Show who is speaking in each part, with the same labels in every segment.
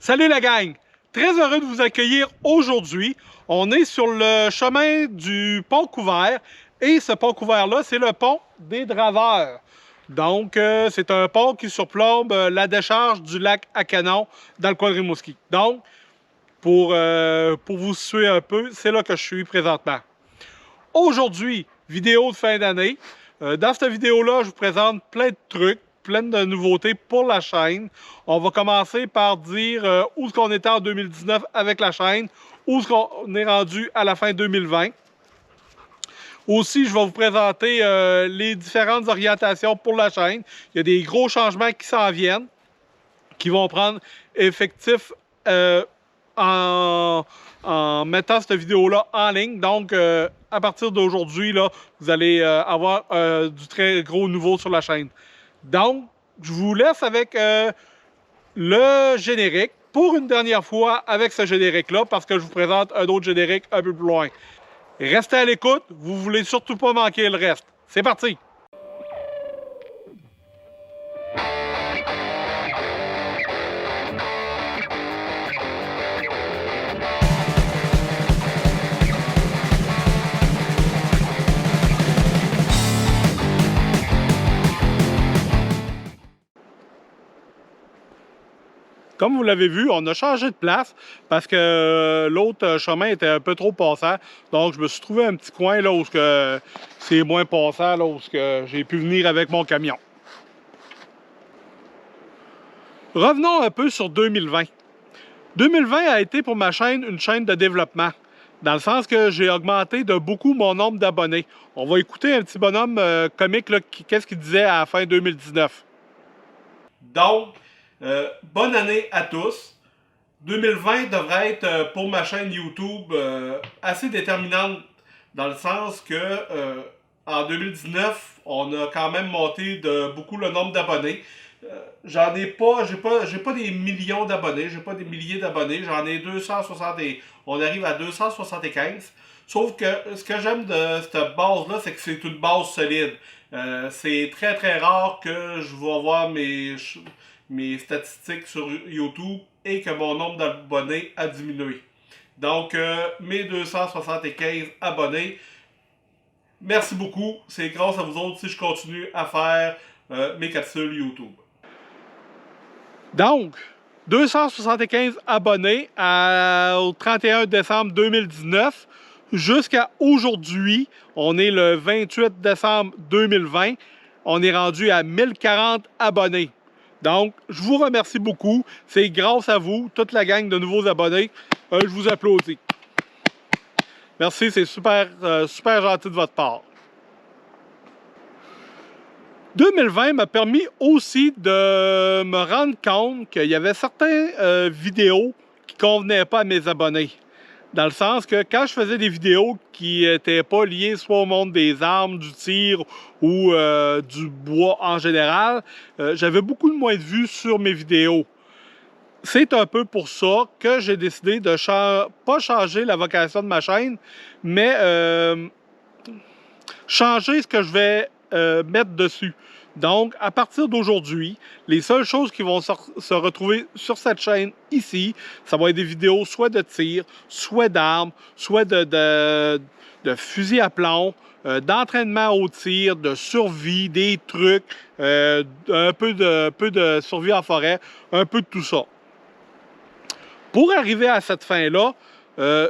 Speaker 1: Salut la gang! Très heureux de vous accueillir aujourd'hui. On est sur le chemin du pont couvert et ce pont couvert-là, c'est le pont des Draveurs. Donc, c'est un pont qui surplombe la décharge du lac à Canon dans le coin de Rimouski. Donc, pour vous situer un peu, c'est là que je suis présentement. Aujourd'hui, vidéo de fin d'année. Dans cette vidéo-là, je vous présente plein de trucs, plein de nouveautés pour la chaîne. On va commencer par dire où est-ce qu'on était en 2019 avec la chaîne, où est-ce qu'on est rendu à la fin 2020. Aussi, je vais vous présenter les différentes orientations pour la chaîne. Il y a des gros changements qui s'en viennent, qui vont prendre effectif en mettant cette vidéo-là en ligne. Donc, à partir d'aujourd'hui, vous allez avoir du très gros nouveau sur la chaîne. Donc, je vous laisse avec le générique pour une dernière fois avec ce générique-là parce que je vous présente un autre générique un peu plus loin. Restez à l'écoute, vous ne voulez surtout pas manquer le reste. C'est parti! Comme vous l'avez vu, on a changé de place parce que l'autre chemin était un peu trop passant. Donc, je me suis trouvé un petit coin là où c'est moins passant, là où j'ai pu venir avec mon camion. Revenons un peu sur 2020. 2020 a été pour ma chaîne une chaîne de développement, dans le sens que j'ai augmenté de beaucoup mon nombre d'abonnés. On va écouter un petit bonhomme comique, qu'est-ce qu'il disait à la fin 2019. Donc, bonne année à tous. 2020 devrait être pour ma chaîne YouTube assez déterminante dans le sens que en 2019, on a quand même monté de beaucoup le nombre d'abonnés. J'ai pas des millions d'abonnés, j'ai pas des milliers d'abonnés, j'en ai 260 on arrive à 275. Sauf que ce que j'aime de cette base-là, c'est que c'est une base solide. C'est très très rare que je vais voir mes statistiques sur YouTube et que mon nombre d'abonnés a diminué. Donc, mes 275 abonnés, merci beaucoup. C'est grâce à vous autres si je continue à faire mes capsules YouTube. Donc, 275 abonnés au 31 décembre 2019 jusqu'à aujourd'hui. On est le 28 décembre 2020. On est rendu à 1040 abonnés. Donc, je vous remercie beaucoup. C'est grâce à vous, toute la gang de nouveaux abonnés. Je vous applaudis. Merci, c'est super, super gentil de votre part. 2020 m'a permis aussi de me rendre compte qu'il y avait certaines vidéos qui ne convenaient pas à mes abonnés. Dans le sens que quand je faisais des vidéos qui n'étaient pas liées soit au monde des armes, du tir ou du bois en général, j'avais beaucoup de moins de vues sur mes vidéos. C'est un peu pour ça que j'ai décidé de pas changer la vocation de ma chaîne, mais changer ce que je vais mettre dessus. Donc, à partir d'aujourd'hui, les seules choses qui vont se retrouver sur cette chaîne ici, ça va être des vidéos soit de tir, soit d'armes, soit de fusil à plomb, d'entraînement au tir, de survie, des trucs, un peu de survie en forêt, un peu de tout ça. Pour arriver à cette fin-là,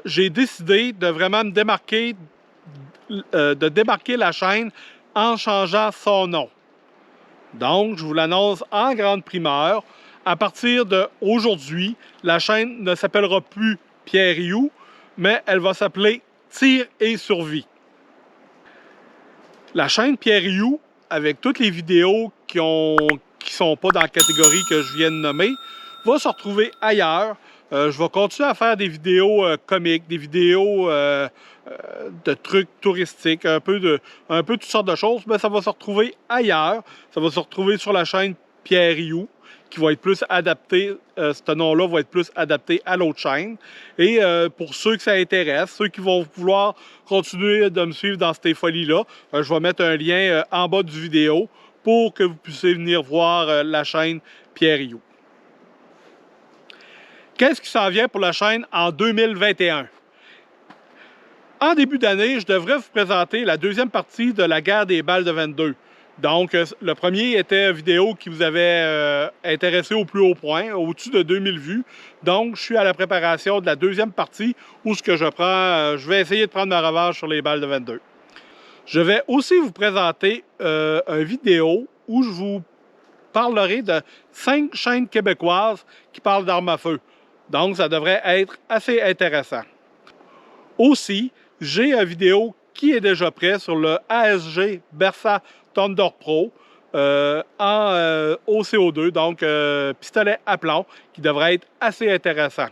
Speaker 1: j'ai décidé de vraiment me démarquer, de démarquer la chaîne en changeant son nom. Donc, je vous l'annonce en grande primeur. À partir d'aujourd'hui, la chaîne ne s'appellera plus Pierre Rioux, mais elle va s'appeler Tir et Survie. La chaîne Pierre Rioux, avec toutes les vidéos qui sont pas dans la catégorie que je viens de nommer, va se retrouver ailleurs. Je vais continuer à faire des vidéos comiques, des vidéos de trucs touristiques, un peu toutes sortes de choses, mais ça va se retrouver ailleurs. Ça va se retrouver sur la chaîne Pierre Rioux, qui va être plus adapté, ce nom-là va être plus adapté à l'autre chaîne. Et pour ceux que ça intéresse, ceux qui vont vouloir continuer de me suivre dans ces folies-là, je vais mettre un lien en bas du vidéo pour que vous puissiez venir voir la chaîne Pierre Rioux. qu'est-ce qui s'en vient pour la chaîne en 2021? En début d'année, je devrais vous présenter la deuxième partie de la guerre des balles de 22. Donc, le premier était une vidéo qui vous avait intéressé au plus haut point, au-dessus de 2000 vues. Donc, je suis à la préparation de la deuxième partie où je vais essayer de prendre ma revanche sur les balles de 22. Je vais aussi vous présenter une vidéo où je vous parlerai de 5 chaînes québécoises qui parlent d'armes à feu. Donc, ça devrait être assez intéressant. Aussi, j'ai une vidéo qui est déjà prête sur le ASG Bersa Thunder Pro en OCO2, donc pistolet à plomb, qui devrait être assez intéressant.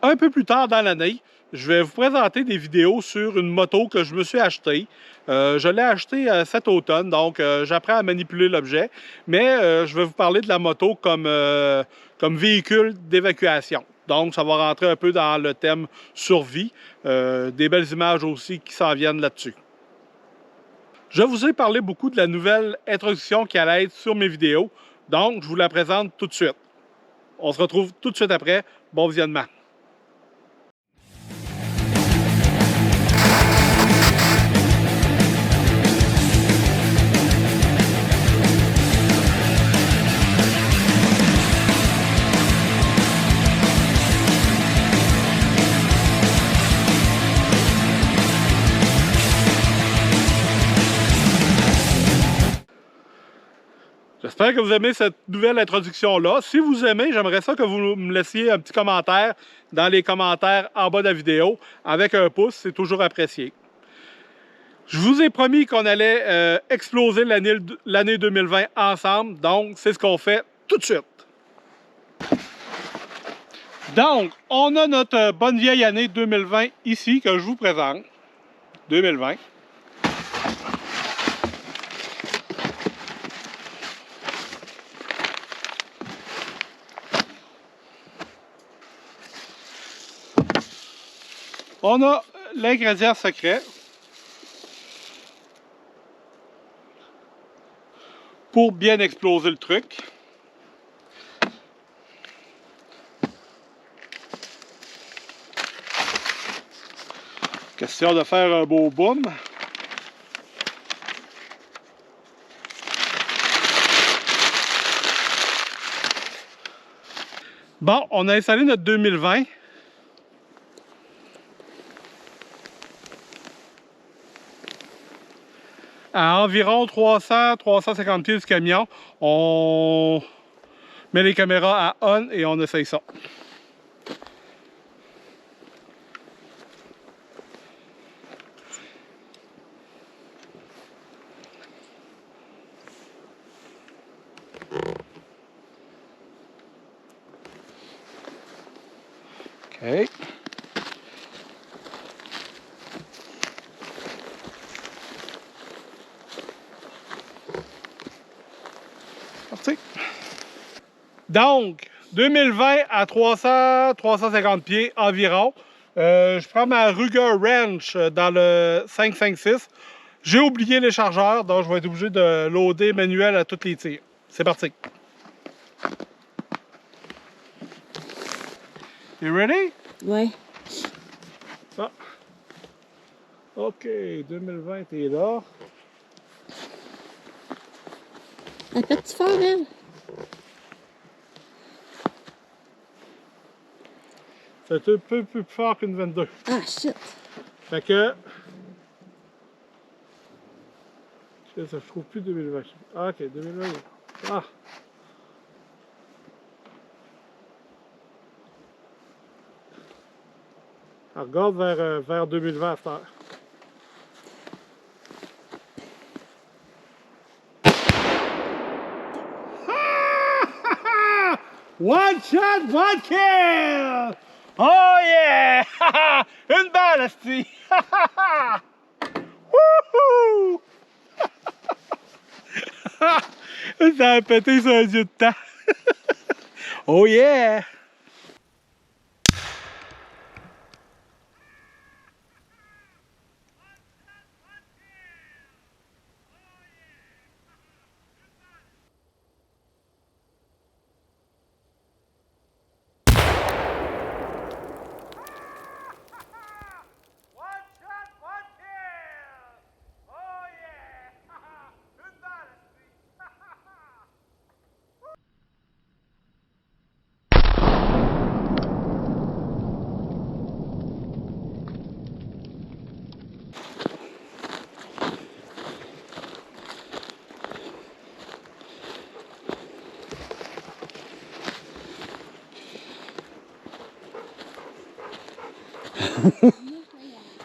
Speaker 1: Un peu plus tard dans l'année, je vais vous présenter des vidéos sur une moto que je me suis achetée. Je l'ai achetée cet automne, donc j'apprends à manipuler l'objet, mais je vais vous parler de la moto comme véhicule d'évacuation. Donc, ça va rentrer un peu dans le thème survie. Des belles images aussi qui s'en viennent là-dessus. Je vous ai parlé beaucoup de la nouvelle introduction qui allait être sur mes vidéos. Donc, je vous la présente tout de suite. On se retrouve tout de suite après. Bon visionnement. J'espère que vous aimez cette nouvelle introduction-là. Si vous aimez, j'aimerais ça que vous me laissiez un petit commentaire dans les commentaires en bas de la vidéo. Avec un pouce, c'est toujours apprécié. Je vous ai promis qu'on allait exploser l'année 2020 ensemble, donc c'est ce qu'on fait tout de suite. Donc, on a notre bonne vieille année 2020 ici que je vous présente. 2020. On a l'ingrédient secret pour bien exploser le truc. Question de faire un beau boom. Bon, on a installé notre 2020. À environ 300-350 pieds du camion, on met les caméras à on et on essaye ça. OK. Parti. Donc, 2020 à 300-350 pieds environ. Je prends ma Ruger Wrench dans le 5.56. J'ai oublié les chargeurs, donc je vais être obligé de loader manuel à tous les tirs. C'est parti. You ready?
Speaker 2: Ouais.
Speaker 1: Ah. OK, 2020 est là.
Speaker 2: Elle pète fort, elle?
Speaker 1: C'est un peu plus fort qu'une 22.
Speaker 2: Ah, shit.
Speaker 1: Fait que... Je trouve plus 2020. Ah, OK, 2020. Ah! Alors, regarde vers 2020 à cette heure. One shot, one kill! Oh yeah! Une balle, asti! Wouhou! Ça a pété sur un dieu de temps. Oh yeah!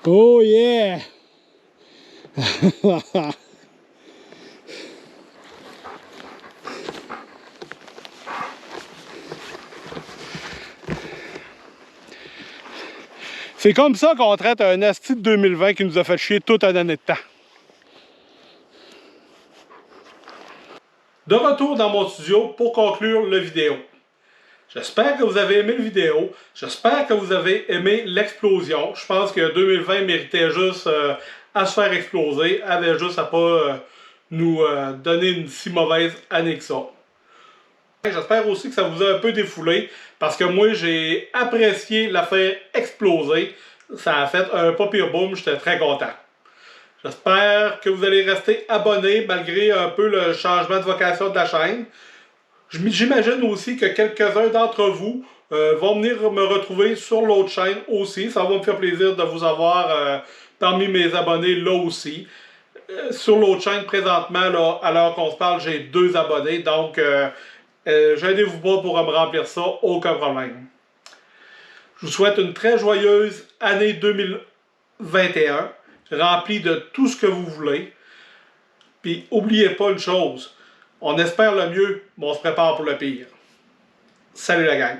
Speaker 1: Oh yeah! C'est comme ça qu'on traite un asti de 2020 qui nous a fait chier toute une année de temps. De retour dans mon studio pour conclure la vidéo. J'espère que vous avez aimé la vidéo. J'espère que vous avez aimé l'explosion. Je pense que 2020 méritait juste à se faire exploser. Avait juste à pas nous donner une si mauvaise année que ça. J'espère aussi que ça vous a un peu défoulé. Parce que moi, j'ai apprécié la faire exploser. Ça a fait un pas pire boom. J'étais très content. J'espère que vous allez rester abonnés malgré un peu le changement de vocation de la chaîne. J'imagine aussi que quelques-uns d'entre vous vont venir me retrouver sur l'autre chaîne aussi. Ça va me faire plaisir de vous avoir parmi mes abonnés là aussi. Sur l'autre chaîne, présentement, là, à l'heure qu'on se parle, j'ai 2 abonnés. Donc, gênez-vous pas pour me remplir ça, aucun problème. Je vous souhaite une très joyeuse année 2021, remplie de tout ce que vous voulez. Puis, n'oubliez pas une chose, on espère le mieux, mais on se prépare pour le pire. Salut la gang!